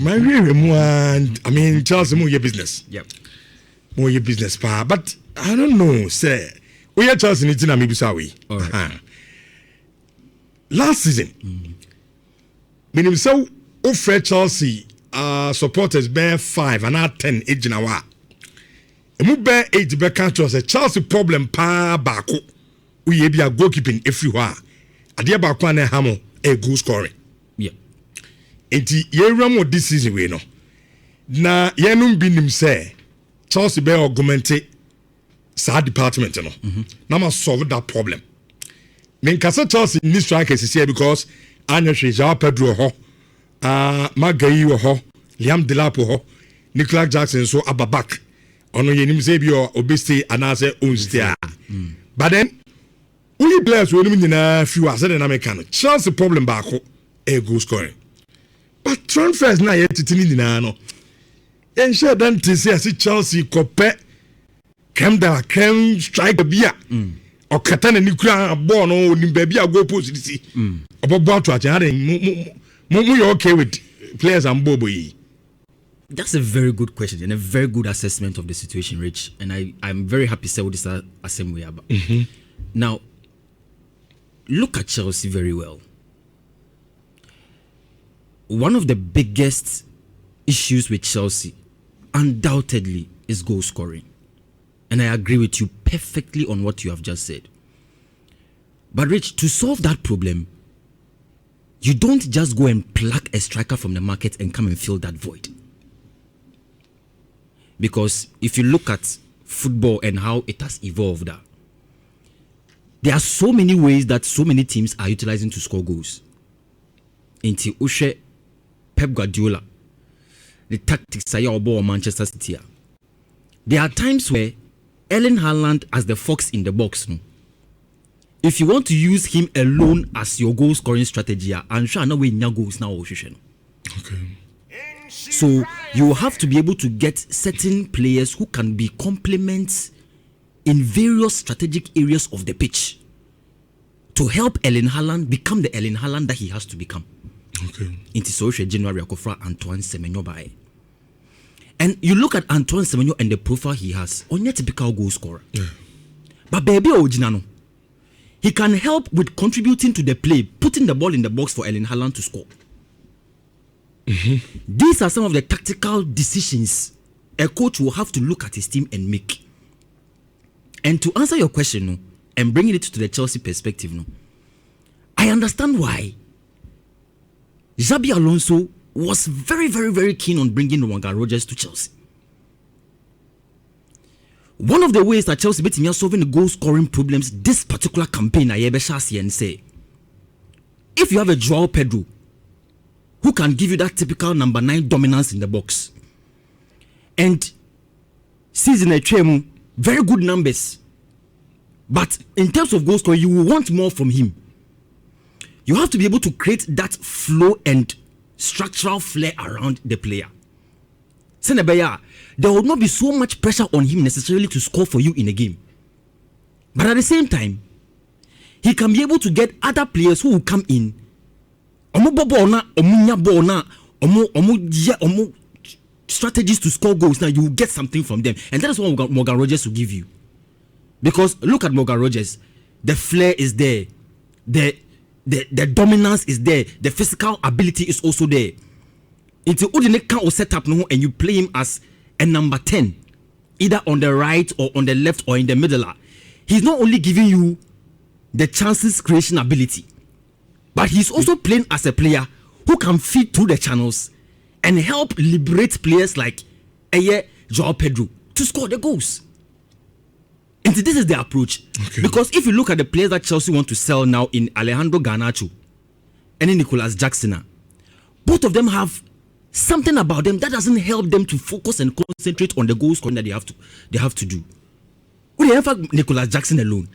my I mean, Charles, more your business. Yep. More your business, pa. But I don't know, sir. We are Charles in it, and maybe sorry. All right. Last season, meaning so, Fred Chelsea supporters bear 5 and not 10 age in our. Emu bear 8 bear country was a Chelsea problem pa bako. We be a goalkeeping everywhere. Adia bako na hamo a goal scoring. Yeah. Enti ye ramo this season we no. Na ye num binim say Chelsea bear augmented sa department no. Na ma solve that problem. Men kasa Chelsea in this strikers is here because Anya Shea Pedro ho, Magayi ho, Liam Delap ho, Nicolas Jackson so ababak. Ono yenim say bi obesti anase unstia. But then only players we nyina few as na make no. Chelsea problem back a goal scoring. But transfers na yet titini nyina no. En share dan to say Chelsea kope kem strike bia. O kata na nikura ball no ni baby a go post this. Obobo ato ache mo you okay with players and bobo yi? That's a very good question and a very good assessment of the situation, Rich. And I'm very happy to say what this assembly about. Now, look at Chelsea very well. One of the biggest issues with Chelsea, undoubtedly, is goal scoring. And I agree with you perfectly on what you have just said. But Rich, to solve that problem, you don't just go and pluck a striker from the market and come and fill that void. Because if you look at football and how it has evolved, there are so many ways that so many teams are utilizing to score goals. Inti Ushe, Pep Guardiola, the tactics are about Manchester City. There are times where Erling Haaland as the fox in the box. No? If you want to use him alone as your goal scoring strategy, I'm sure no way goals now. Okay. So you have to be able to get certain players who can be complements in various strategic areas of the pitch to help Erling Haaland become the Erling Haaland that he has to become. Okay. Into social January Akofra Antoine Semenyo by. And you look at Antoine Semenyo and the profile he has, on your typical goal scorer. Yeah. But baby original, he can help with contributing to the play, putting the ball in the box for Erling Haaland to score. These are some of the tactical decisions a coach will have to look at his team and make. And to answer your question, no, and bringing it to the Chelsea perspective, no, I understand why Xabi Alonso was very, very, very keen on bringing Morgan Rogers to Chelsea. One of the ways that Chelsea are solving the goal scoring problems this particular campaign, I and say, if you have a Joao Pedro who can give you that typical number 9 dominance in the box, and season a very good numbers, but in terms of goal scoring, you will want more from him. You have to be able to create that flow and structural flair around the player. There will not be so much pressure on him necessarily to score for you in a game. But at the same time, he can be able to get other players who will come in. Strategies to score goals. Now you will get something from them. And that is what Morgan Rogers will give you. Because look at Morgan Rogers. The flair is there. The dominance is there. The physical ability is also there. It's a can set up and you play him as a number 10, either on the right or on the left or in the middle. He's not only giving you the chances creation ability, but he's also playing as a player who can feed through the channels and help liberate players like Joao Pedro to score the goals. And this is the approach. Okay. Because if you look at the players that Chelsea want to sell now in Alejandro Garnacho and in Nicolas Jackson, both of them have something about them that doesn't help them to focus and concentrate on the goal scoring that they have to do. We have Nicolas Jackson alone.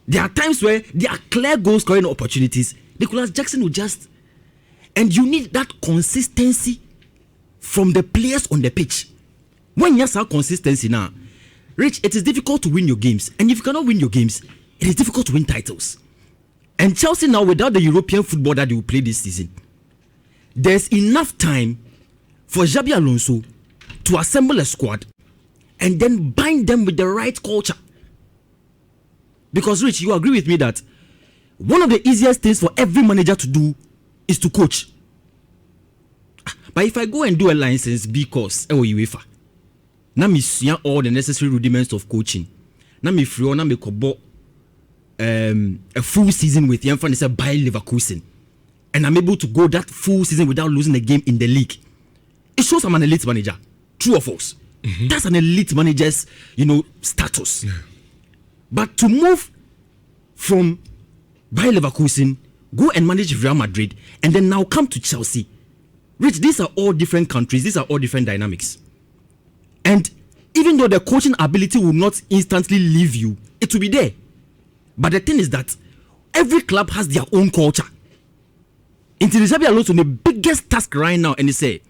There are times where there are clear goal scoring opportunities. Nicolas Jackson will just, and you need that consistency from the players on the pitch. When you have consistency now, Rich, it is difficult to win your games. And if you cannot win your games, it is difficult to win titles. And Chelsea now, without the European football that they will play this season, there's enough time for Xabi Alonso to assemble a squad and then bind them with the right culture. Because, Rich, you agree with me that one of the easiest things for every manager to do is to coach. But if I go and do a license B course or UEFA, now me see all the necessary rudiments of coaching. Now me free now me kobo a full season with Jan van Bayer Leverkusen, and I'm able to go that full season without losing a game in the league. It shows I'm an elite manager. True or false? Mm-hmm. That's an elite manager's, status. Yeah. But to move from Bayer Leverkusen, go and manage Real Madrid, and then now come to Chelsea. Rich, these are all different countries. These are all different dynamics. And even though the coaching ability will not instantly leave you, it will be there. But the thing is that every club has their own culture. Until Xabi Alonso, the biggest task right now, and he say,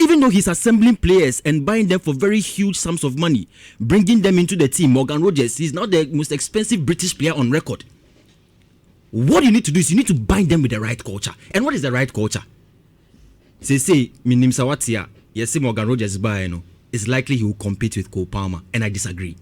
even though he's assembling players and buying them for very huge sums of money, bringing them into the team, Morgan Rogers, he's now the most expensive British player on record. What you need to do is you need to bind them with the right culture. And what is the right culture? Say, Minim Sawatia, yes, Morgan Rogers buy, it's likely he will compete with Cole Palmer. And I disagree.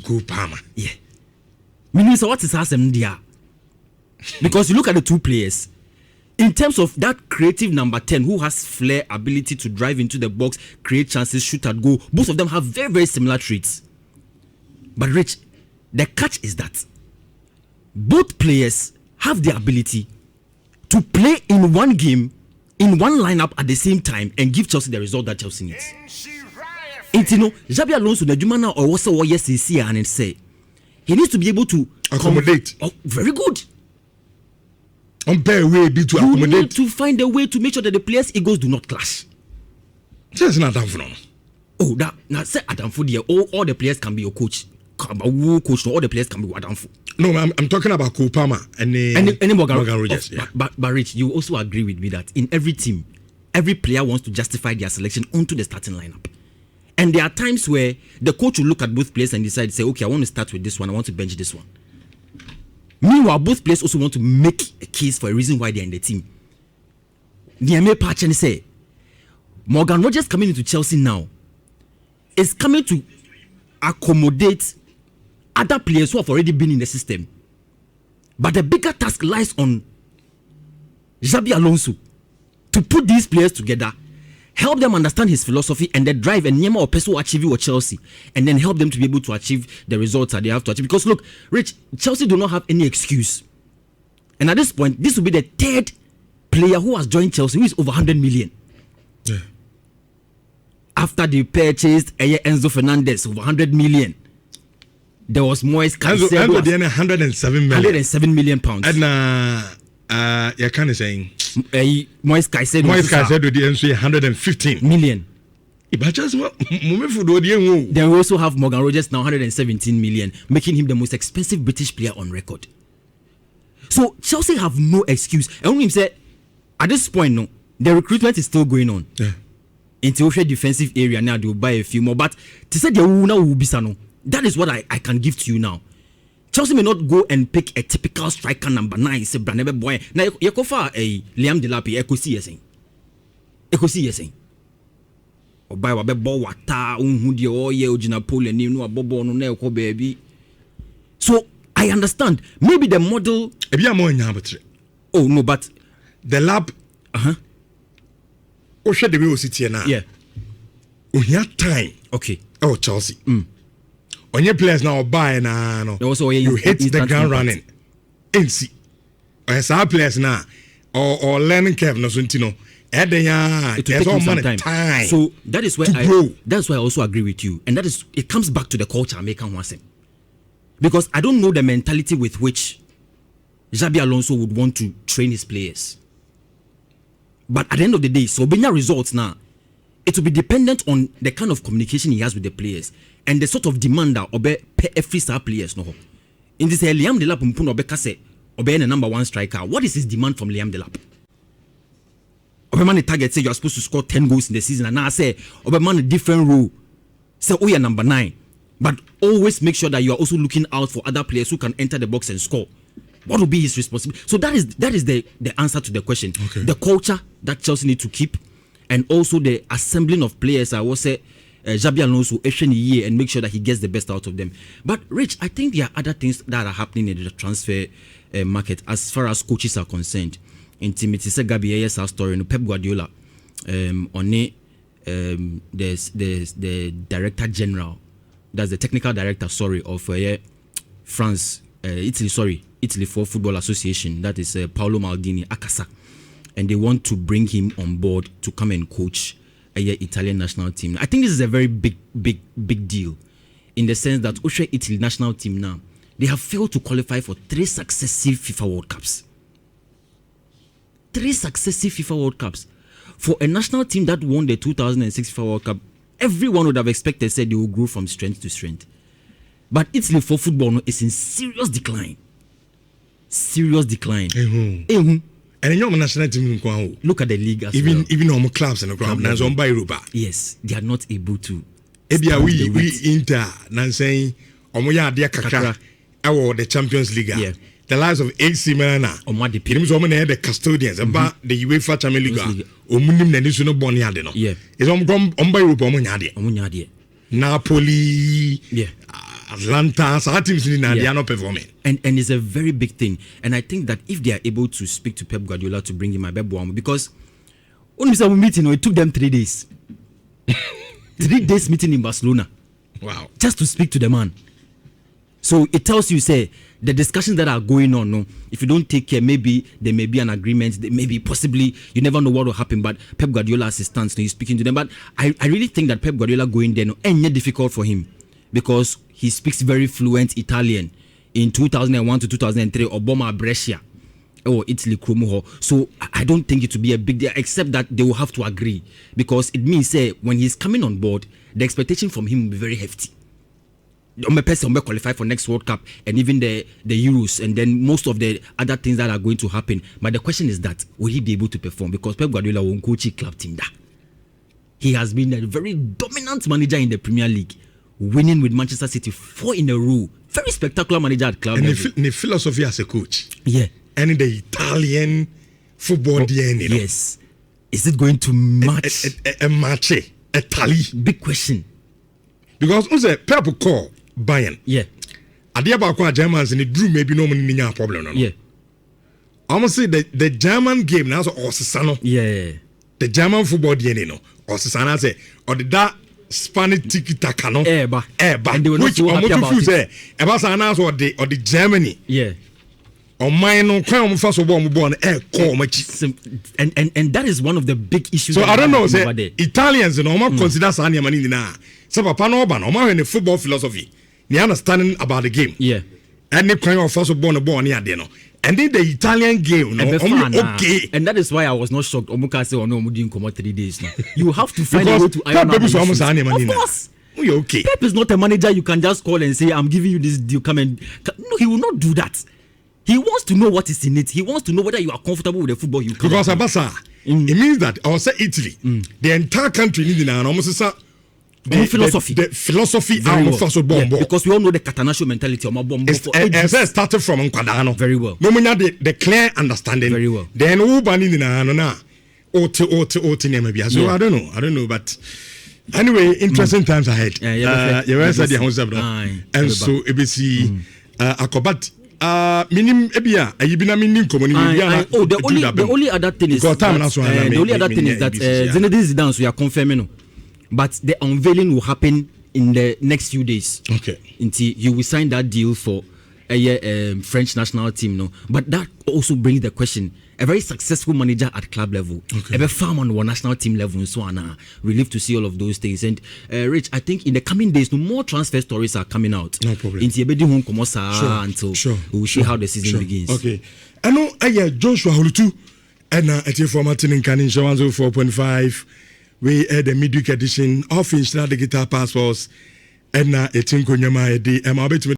Cole Palmer? Yeah. Minim Sawatia has them there. Because you look at the two players, in terms of that creative number 10 who has flair, ability to drive into the box, create chances, shoot at goal, both of them have very, very similar traits. But Rich, the catch is that both players have the ability to play in one game, in one lineup at the same time and give Chelsea the result that Chelsea needs. Xabi Alonso, the Jumana or also yes, and say he needs to be able to accommodate. Very good. You need to find a way to make sure that the players' egos do not clash. That's not Adam. Oh, that now say Adam for there. All the players can be your coach. Coach, all the players can be Adam for. No, I'm talking about Cole Palmer and Morgan Rogers. Yeah. But Rich, you also agree with me that in every team, every player wants to justify their selection onto the starting lineup. And there are times where the coach will look at both players and decide, say, okay, I want to start with this one, I want to bench this one. Meanwhile, both players also want to make a case for a reason why they're in the team. Niame Pachen say, Morgan Rogers coming into Chelsea now is coming to accommodate other players who have already been in the system. But the bigger task lies on Xabi Alonso to put these players together, help them understand his philosophy and the drive and Nyema or Peso achieve with Chelsea, and then help them to be able to achieve the results that they have to achieve. Because look, Rich, Chelsea do not have any excuse. And at this point, this will be the third player who has joined Chelsea who is over 100 million. Yeah. After they purchased Enzo Fernandez, over 100 million. There was Moise Caicedo. 107 million pounds. And you're kind of saying Moise Caicedo. Moise Caicedo the 115 million. Then we also have Morgan Rogers now 117 million, making him the most expensive British player on record. So Chelsea have no excuse. And when he said at this point, no, the recruitment is still going on. Yeah. Into a defensive area now, they will buy a few more. But to say the will be sano. That is what I can give to you now. Chelsea may not go and pick a typical striker number 9. Say Branebe boy. Now you go for a Liam Delap. Ekosi yesing. Obai wabe bo wata unhudi oye ojina pole ni no abobo no na eko baby. So I understand. Maybe the model. Oh no, but the lab. Osha the way we sit here now. Yeah. Ohia time. Okay. Oh Chelsea. On your players now buy na no. You hit the ground running. NC. Or some players now or learning curve no suntino. It will take you some time. So that is where that's why I also agree with you. And that is it comes back to the culture American wants him. Because I don't know the mentality with which Xabi Alonso would want to train his players. But at the end of the day, so being results now, it will be dependent on the kind of communication he has with the players and the sort of demand that obe every star players no. In this Liam Delap mpun obe kase obe the number 1 striker. What is his demand from Liam Delap? Obe man the target say you are supposed to score 10 goals in the season, and now I say obe man a different role. Say oh you're number 9, but always make sure that you are also looking out for other players who can enter the box and score. What will be his responsibility? So that is the answer to the question. Okay. The culture that Chelsea need to keep, and also the assembling of players. I will say Xabi Alonso year and make sure that he gets the best out of them. But Rich, I think there are other things that are happening in the transfer market as far as coaches are concerned. Intimate Gabi our story. Pep Guardiola there's the director general, that's the technical director, of France, Italy for Football Association, that is Paolo Maldini Akasa, and they want to bring him on board to come and coach Italian national team. I think this is a very big deal, in the sense that Italy national team now, they have failed to qualify for 3 successive FIFA World Cups. 3 successive FIFA World Cups. For a national team that won the 2006 FIFA World Cup, everyone would have expected said they will grow from strength to strength. But Italy for football is in serious decline. Serious decline. And your national team, look at the league as even well. Even on clubs and the ground, on by Europa. Yes, they are not able to. We Inter Nansay Omoya Dia Kakra the Champions League. Yeah. The lives of AC Milan. The custodians about the UEFA Champions League. Omunim Nenisuno Boniadeno. Yeah. It's on by Europa Omunyadi. Napoli. Yeah. Atlanta, so our teams in they are not performing. And it's a very big thing. And I think that if they are able to speak to Pep Guardiola to bring him a Bebuam, because when we started meeting, it took them 3 days. 3 days meeting in Barcelona. Wow. Just to speak to the man. So it tells you, say, the discussions that are going on, no, if you don't take care, maybe there may be an agreement, there may be possibly, you never know what will happen, but Pep Guardiola has his stance, he's speaking to them. But I really think that Pep Guardiola going there, no, ain't difficult for him, because he speaks very fluent Italian. In 2001 to 2003, Obama Brescia, or Italy Kromuho. So I don't think it will be a big deal, except that they will have to agree, because it means, say, when he's coming on board, the expectation from him will be very hefty. Person will qualify for next World Cup and even the Euros, and then most of the other things that are going to happen. But the question is that will he be able to perform? Because Pep Guardiola won't coach a club team that. He has been a very dominant manager in the Premier League, winning with Manchester City 4 in a row. Very spectacular manager at club. And the philosophy as a coach. Yeah. And the Italian football DNA. Yes. Is it going to match? A match. A tally. Big question. Because also Pep call Bayern. Yeah. Adia Bakwa Germans and the drew maybe no money problem. Yeah. I must say the German game now Osasano. Yeah. The German football DNA no. Osasana say or the that Spanish tiki taka no. Eba. And they were not so happy about it. Eba sana or the Germany. Yeah. On mine no kwam first of all born and that is one of the big issues. So I don't know, say Italians no more consider Sanya Mani na. So Papa no ban no in the football philosophy. They understanding about the game. Yeah. And they kind of first of born near there no. And then the Italian game no okay. And that is why I was not shocked. Omuka say no mudi come 3 days now. You have to find a way to iron out. Of course. You're okay. Pep is not a manager you can just call and say I'm giving you this deal, come and no, he will not do that. He wants to know what is in it. He wants to know whether you are comfortable with the football you can. Because Abasa, it means that I will say Italy, the entire country needs almost philosophy. The philosophy because we all know the Catanaccio mentality of Mabombo. It started from Nkwadano. Very well. No one the clear understanding. Very well. Then Ubani na maybe. So I don't know, but anyway, interesting times ahead. And so ABC Akobat. Minim ebia ayibina minim komoni the only other thing is that Zinedine Zidane, we are confirming, but the unveiling will happen in the next few days. Okay, until you will sign that deal for a French national team, no. But that also brings the question: a very successful manager at club level, a farm on one national team level, and so on. Relieved to see all of those things. And Rich, I think in the coming days, no more transfer stories are coming out. No problem. Until we will see how the season begins. Okay. I know Joshua Holutu and at your format in Canin 104.5. We had the midweek edition of Insta Digital Passports and 18 Konyama.